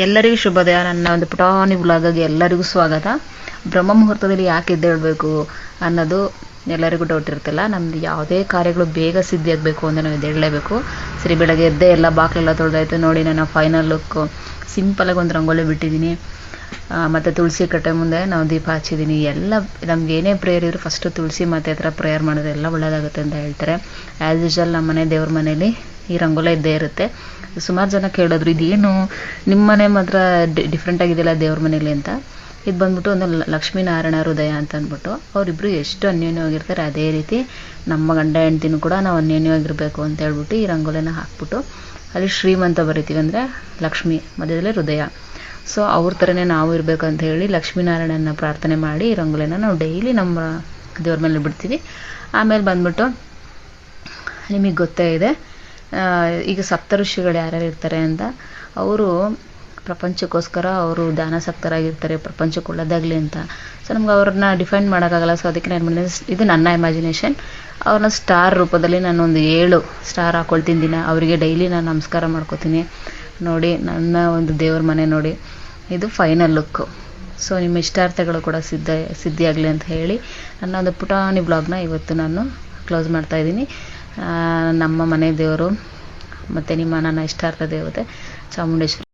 ಎಲ್ಲರಿಗೂ ಶುಭೋದಯ. ನನ್ನ ಒಂದು ಪುಟಾಣಿ ವ್ಲಾಗ್ಗೆ ಎಲ್ಲರಿಗೂ ಸ್ವಾಗತ. ಬ್ರಹ್ಮ ಮುಹೂರ್ತದಲ್ಲಿ ಯಾಕೆ ಎದ್ದೇಳಬೇಕು ಅನ್ನೋದು ಎಲ್ಲರಿಗೂ ಡೌಟ್ ಇರುತ್ತಲ್ಲ. ನಮ್ದು ಯಾವುದೇ ಕಾರ್ಯಗಳು ಬೇಗ ಸಿದ್ಧಿ ಆಗಬೇಕು ಅಂದರೆ ನಾವು ಎದ್ದೇಳಲೇಬೇಕು. ಸರಿ, ಬೆಳಗ್ಗೆ ಎದ್ದೆ ಎಲ್ಲ ಬಾಕ್ಲೆಲ್ಲ ತೊಳೆದಾಯ್ತು. ನೋಡಿ, ನಾನು ಫೈನಲ್ ಲುಕ್ ಸಿಂಪಲಾಗಿ ಒಂದು ರಂಗೋಲಿ ಬಿಟ್ಟಿದ್ದೀನಿ. ಮತ್ತು ತುಳಸಿ ಕಟ್ಟೆ ಮುಂದೆ ನಾವು ದೀಪ ಹಚ್ಚಿದ್ದೀನಿ. ಎಲ್ಲ ನಮ್ಗೆ ಏನೇ ಪ್ರೇಯರ್ ಇದ್ರು ಫಸ್ಟು ತುಳಸಿ ಮತ್ತು ಹತ್ರ ಪ್ರೇಯರ್ ಮಾಡಿದ್ರೆ ಎಲ್ಲ ಒಳ್ಳೆಯದಾಗುತ್ತೆ ಅಂತ ಹೇಳ್ತಾರೆ. ಆ್ಯಸ್ ಯೂಶುವಲ್ ನಮ್ಮ ಮನೆ ದೇವ್ರ ಮನೇಲಿ ಈ ರಂಗೋಲಿ ಇದ್ದೇ ಇರುತ್ತೆ. ಸುಮಾರು ಜನ ಕೇಳಿದ್ರು, ಇದೇನು ನಿಮ್ಮ ಮನೆ ಮಾತ್ರ ಡಿಫ್ರೆಂಟ್ ಆಗಿದೆಯಲ್ಲ ದೇವ್ರ ಮನೇಲಿ ಅಂತ. ಇದು ಬಂದ್ಬಿಟ್ಟು ಒಂದು ಲಕ್ಷ್ಮೀನಾರಾಯಣ ಹೃದಯ ಅಂತ ಅಂದ್ಬಿಟ್ಟು ಅವರಿಬ್ಬರು ಎಷ್ಟು ಅನ್ಯೋನ್ಯವಾಗಿರ್ತಾರೆ ಅದೇ ರೀತಿ ನಮ್ಮ ಗಂಡ ಹೆಂಡ್ತಿನೂ ಕೂಡ ನಾವು ಅನ್ಯೋನ್ಯವಾಗಿರಬೇಕು ಅಂತ ಹೇಳ್ಬಿಟ್ಟು ಈ ರಂಗೋಲಿನ ಹಾಕ್ಬಿಟ್ಟು ಅಲ್ಲಿ ಶ್ರೀಮಂತ ಬರಿತೀವಿ, ಅಂದರೆ ಲಕ್ಷ್ಮಿ ಮಧ್ಯದಲ್ಲಿ ಹೃದಯ. ಸೊ ಅವ್ರ ಥರನೇ ನಾವು ಇರಬೇಕು ಅಂತ ಹೇಳಿ ಲಕ್ಷ್ಮೀನಾರಾಯಣನ ಪ್ರಾರ್ಥನೆ ಮಾಡಿ ಈ ರಂಗೋಲಿನ ನಾವು ಡೈಲಿ ನಮ್ಮ ದೇವ್ರ ಮೇಲೆ ಬಿಡ್ತೀವಿ. ಆಮೇಲೆ ಬಂದ್ಬಿಟ್ಟು ನಿಮಗೆ ಗೊತ್ತೇ ಇದೆ, ಈಗ ಸಪ್ತಋಷಿಗಳು ಯಾರ್ಯಾರು ಇರ್ತಾರೆ ಅಂತ. ಅವರು ಪ್ರಪಂಚಕ್ಕೋಸ್ಕರ ಅವರು ದಾನಾಸಕ್ತರಾಗಿರ್ತಾರೆ, ಪ್ರಪಂಚಕ್ಕೆ ಒಳ್ಳೆದಾಗಲಿ ಅಂತ. ಸೊ ನಮ್ಗೆ ಅವ್ರನ್ನ ಡಿಫೈನ್ ಮಾಡೋಕ್ಕಾಗಲ್ಲ. ಸೊ ಅದಕ್ಕೆ ನಾನು ಮಾಡಿದೆ, ಇದು ನನ್ನ ಇಮ್ಯಾಜಿನೇಷನ್. ಅವ್ರನ್ನ ಸ್ಟಾರ್ ರೂಪದಲ್ಲಿ ನಾನು ಒಂದು 7 ಸ್ಟಾರ್ ಹಾಕ್ಕೊಳ್ತೀನಿ ದಿನ. ಅವರಿಗೆ ಡೈಲಿ ನಾನು ನಮಸ್ಕಾರ ಮಾಡ್ಕೋತೀನಿ. ನೋಡಿ, ನನ್ನ ಒಂದು ದೇವ್ರ ಮನೆ ನೋಡಿ, ಇದು ಫೈನಲ್ ಲುಕ್ಕು. ಸೊ ನಿಮ್ಮ ಇಷ್ಟಾರ್ಥಗಳು ಕೂಡ ಸಿದ್ಧಿಯಾಗಲಿ ಅಂತ ಹೇಳಿ ನನ್ನ ಒಂದು ಪುಟಾಣಿ ಬ್ಲಾಗ್ನ ಇವತ್ತು ನಾನು ಕ್ಲೋಸ್ ಮಾಡ್ತಾಯಿದ್ದೀನಿ. ನಮ್ಮ ಮನೆ ದೇವರು ಮತ್ತು ನನ್ನ ಇಷ್ಟಾರ್ಥ ದೇವತೆ ಚಾಮುಂಡೇಶ್ವರಿ